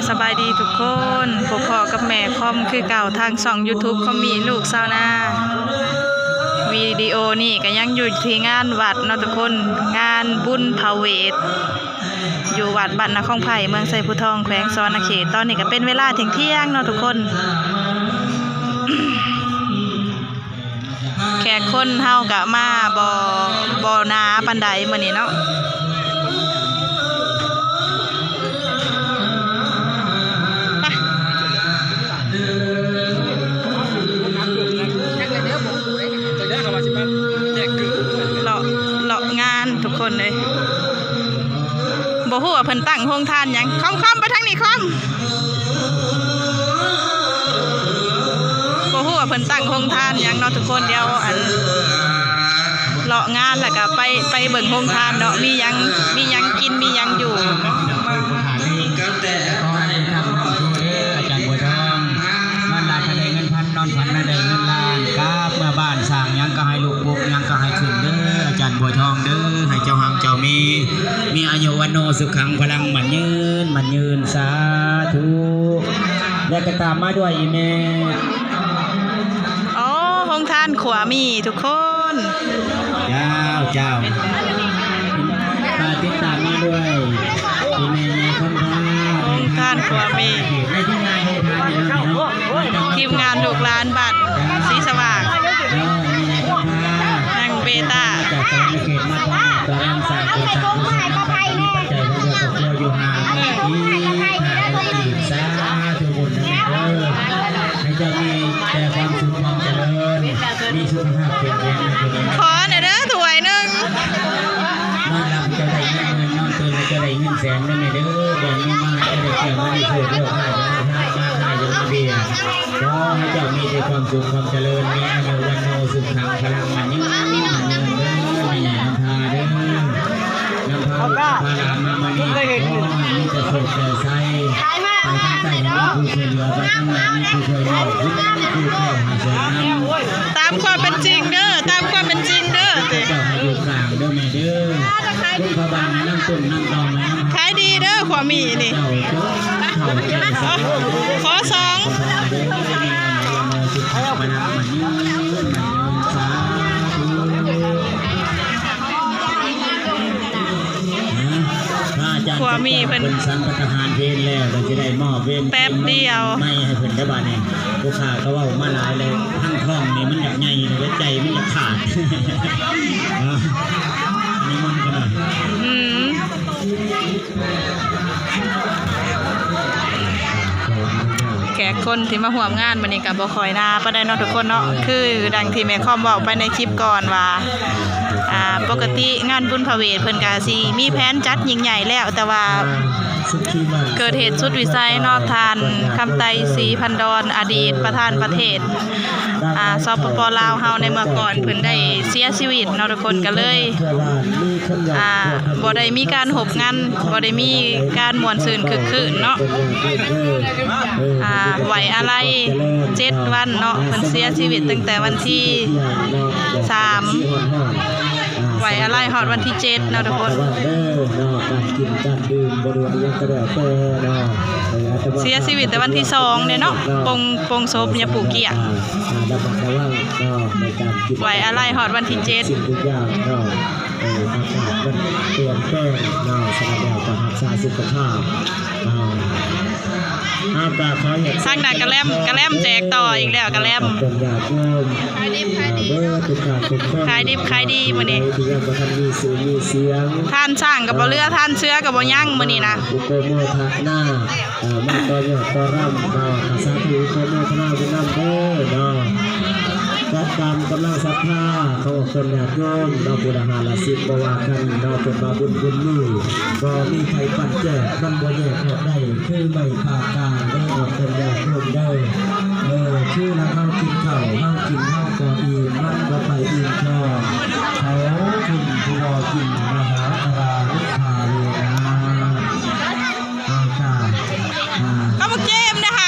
สบายดีทุกคนพ่อกับแม่คอมคือเก่าทางช่อง YouTube เขามีลูกสาวนาวิดีโอนี่ก็ยังอยู่ที่งานวัดเนาะทุกคนงานบุญพาเวทอยู่วัดบ้านนาคองไผ่เมืองไซพุทองแขวงสวรรณเขตตอนนี้ก็เป็นเวลาเที่ยงเนาะทุกคน แขกคนเฮากะมาบ่นาปันไดมื้อนี้เนาะเลาะงานทุกคนเลยบ่ฮู้ว่าเพิ่นตั้งโรงทานหยังคอมไปทางนี้คอมบ่ฮู้ว่าเพิ่นตั้งโรงทานหยังเนาะทุกคนเดี๋ยวเลาะงานแล้วก็ไปเบิ่งโรงทานเนาะมีหยังกินมีหยังอยู่อาจารย์บัวทองนอนหลับก็ได้เงินพันนอนฝันได้เงินล้านกราบเมื่อบ้านสร้างยังก็ให้ลูกบุกยังก็ให้ขึ้นเด้ออาจารย์บัวทองเด้อให้เจ้าหังเจ้ามีอายุวันโนสุขังพลังมันยืนสาธุและก็ตามมาด้วยอีเมอ๋อโรงทานขวามีทุกคนเจ้าติดตามมาด้วยอีเมในคนพาโรงทานขวามีทีมงานลูกหลานบัตรสีสว่างนางเบต้าจากสารเขตมาตอนนั้นสร้างตัวสร้างผู้สร้างปัจจัยเรื่องกับเจ้าอยู่ห่างที่สาธุบุญนะให้เจ้ามีแต่ความสุขความเจริญมีสุขภาพแข็งแรงขอหน่อยเด้อถวยนึงนอนหลับจะได้เงินนอนตื่นจะได้เงินแสนได้ไหมเด้อแบ่งเงินมาจะได้เกี่ยวมาได้ช่วยเรื่องให้จะมาเบียร์ขอให้เจ้ามีแต่ความสุขความเจริญมีอายุวันโนสุขขังพลังมันยืนเด้อไม่ใหญ่น้ำพาเด้อน้ำพาพาลามานี่มีแต่สุขแต่ใสไปทางใต้มีผู้ช่วยเหลือไปทางไหนมีผู้ช่วยเหลือผู้ช่วยหาเสนาตามความเป็นจริงเด้อเจ้าให้อยู่กลางเด้อแม่เด้อคุณพระบางนั่งตุ่มนั่งตองนั่งขายดีเด้อขวามีนี่ขอสองขวามีเป็นสังฆทานเพลแล้วเราจะได้มอบเว้นแป๊บเดียวไม่ให้เพิ่นได้บาดเนี่ยผู้ข่าเขาว่ามาหลายเลยทั้งท้องนี่มันอยากใหญ่เลยใจมันอยากขาดนี่มันกันนะแขกคนที่มาร่วมงานวันนี้กับบ่คอยนาปะได้เนาะทุกคนเนาะคือดังที่แม่คอมบอกไปในคลิปก่อนว่าปกติงานบุญพาเวทเพิ่นก็สิมีแผนจัดยิ่งใหญ่แล้วแต่ว่าเกิดเหตุสุดวิสัยเนาะทานคำไตศรีพันดอนอดีตประธานประเทศสปป.ลาวเฮาในเมื่อก่อนเพิ่นได้เสียชีวิตเนาะทุกคนก็เลยบ่ได้มีการหบงานบ่ได้มีการม่วนซื่นคึกคืนเนาะไว้อะไร7วันเนาะเพิ่นเสียชีวิตตั้งแต่วันที่3ไว้อะไรฮอดวันที่7เนาะทุกคนเสียชีวิตแต่วันที่2เนี่ยเนาะปงศพเนี่ยปู่เกียงไว้อะไรฮอดวันที่7ทุกอย่างเนาะเตรียมแป้งเนาะสำหรับการรักษาสุขภาพสร้างหน้ากระแลมแจกต่ออีกแล้วกระแลมขายดีมื้อนี้ท่านสร้างกับบ่เรือท่านเชื้อกับบ่ยั่งมื้อนี้นะอุโกโมทะหน้ามาต่อยอดต่อร่ำเนาะภาษาที่อุโกโมทะหน้าเป็นน้ำเด้อเนาะจัดการกำลังศรัทธาเขาคนญาติโยมเราบุญหาละสิบบ่ว่ากันเราเป็นบาบุญมือก็มีใครปันแจกมันบ่แยกออกได้คือไม่ขาดการได้ออกเป็นญาติโยมได้ชื่อแล้วเฮากินข้าวเฮากินข้าวก็อิ่มมันก็ไปอิ่มคอเขากินผู้รอกินมหาตราลิขาเวนะเขามาเกมนะคะ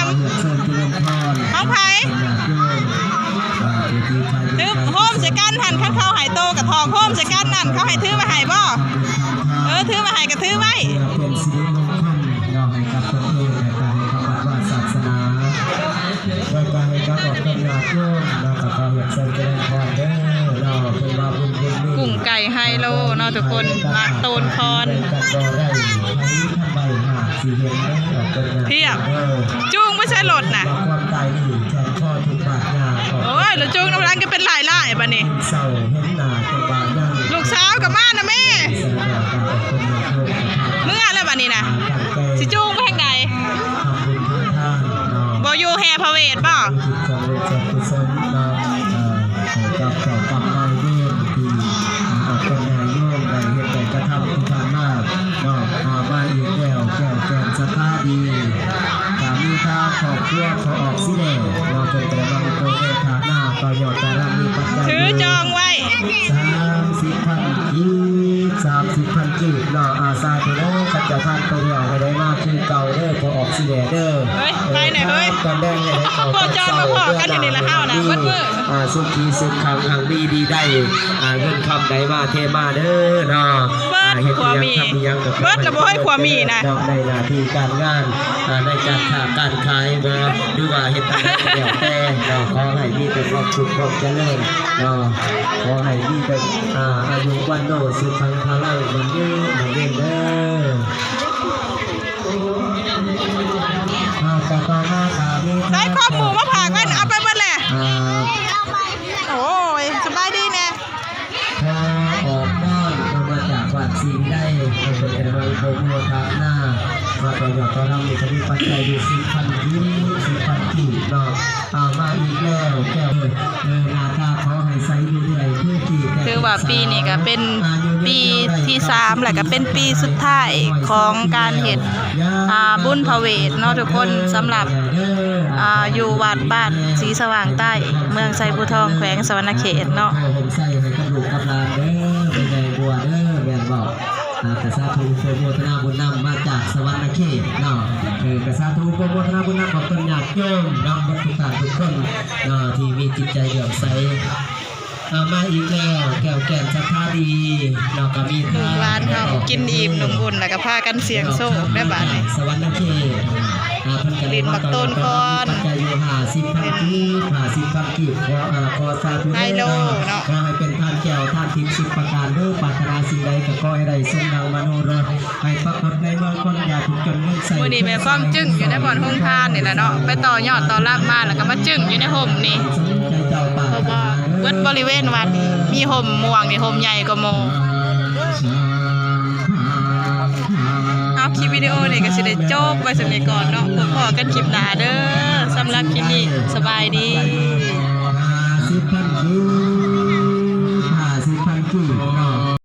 ห้องไผ่ถือโฮมเสกันหันขั้นเข้าหายโตกับทองโฮมเสกันนั่นเขาให้ถือมาหายบ่ถือมาหายกับถือไว้เป็นสิริมงคลให้กับตนเองและ ออกเป็นยาโยมเราก็ขอเห็นเส้นเจริญพรเด้อเราเป็นว่าบุญบุญนี่ กุ้งไก่ไฮโลเนาะทุกคนหมากโตนพร จัดบ่ได้ให้ทำใบหาสีเห็นได้ออกเป็นยา เพียบจุ้งไม่ใช่รถน่ะ ความตายนี่แทนพ่อทุกบาทยา โอ้ยแล้วจุ้งน้ำร้านก็เป็นหลายๆบัดนี้ เศร้าเห็นหน้าตัวบาทยัง ลูกสาวกับมานะแม่ แสดงการออกเป็นยาโยม เมื่อแล้วบัดนี้นะ ตั้งใจ สิจุ้งไปทางใด ทำบุญทำทานเนาะ บ่อยู่แฮพระเวทป่ะ จิตใจใจกุศลเนาะกับเจ้ากรรมนายเวรที่ออกเป็นนายโยมได้เห็นแต่กระทำที่ผ่านมาเนาะมาอีกแล้วแก้วแกนสภาดีกามีทางขอบเพื่อขอออกสิแน่เราเป็นแต่บางโกเมธาหน้าต่อยอดแต่ละมีปัจจัย ถือจองไว้ 30,000 กีบเนาะอาซาเทโลขัดจะทานตัวเดียวให้ได้มากคือเก่าเด้อขอออกสิแน่เด้อ เฮ้ยไปไหนเฮ้ย ตอนแรกเนี่ยให้เขา พ่อจอนมาพ่อกันอยู่นี่ละเฮานะเบิดมื้อ สุขีสุขขังหังดีได้เงินคำใดมาเทมาเด้อเนาะ เบิดขวามีเบิดแล้วบ่ให้ขวามีนะ ในหน้าที่การงานในการค้าการขายบ่หรือว่าเฮ็ดอะไรก็แล้วแต่เนาะขอให้มีแต่ความสุขความเจริญเนาะขอให้มีแต่อายุวันโนสุขังพลังมันยืนมันเด้งเด้อได้ข้อหมูมาผ่ากันเอาไปเบิดแหละ โอ้ยสบายดีแน่ พอออกบ้านมาจากวัดศรีได้เป็นกระบวนโคโมทาหน้าว่าต่อยอดต่อเรามีคดีปัจจัยอยู่4,000 ยิ้ม 4,000 กีบเนาะมาอีกแล้วแก้วราคาขอให้ใส่อยู่ที่ไหนเพื่อกีบ คือว่าปีนี้ก็เป็นปีที่3แล้วก็เป็นปีสุดท้ายของการเฮ็ดบุญพระเวทเนาะทุกคนสำหรับอยู่วัดบ้านศรีสว่างใต้เมืองไซบูทองแขวงสวรรณเขตเนาะ ผมใส่ให้กับลูกกับหลานเด้อเป็นไงบัวเด้อแม่นบอกกระซาทูโปรโมทนาบุญนำมาจากสวรรณเขตเนาะกระซาทูโปรโมทนาบุญนำของต้นหยาดโยมนำบัตรทุกท่านทุกคนที่มีจิตใจเลื่อมใสมาอีกแล้วแก้วแก่นสัทธาดีเราก็มี ลูกหลานเฮากินอิ่มหนุ่มบุญแล้วก็พากันเสียงโชคได้บาดนี้ สวรรณเขตลิ้นบักต้นก่อน ปัจจัยอยู่50,000 กีบ50,000 กีบขอสาธุ ไฮโลเนาะ ขอให้เป็นทานแก้วทานทิพย์10 ประการเด้อปรารถนาสิ่งใดก็ขอให้ได้สมดังมโนรสให้ปรากฏในเมืองคนอย่าถูกจนเงินใส่ มื้อนี้แม่ฟ้อมจึ้งอยู่ในบ่อนโรงทานนี่แหละเนาะไปต่อยอดต่อรากมาแล้วก็มาจึ้งอยู่ในห่มนี่ สมใจเจ้าป่า เพราะว่าเบิดบริเวณวัดมีห่มม่วงนี่ห่มใหญ่กว่าหมู่เอาคลิปวิดีโอนี่ก็สิได้จบไว้สำนี้ก่อนเนาะพบกันคลิปหน้าเด้อสำหรับคลิปนี้สบายดี 10,000 กีบ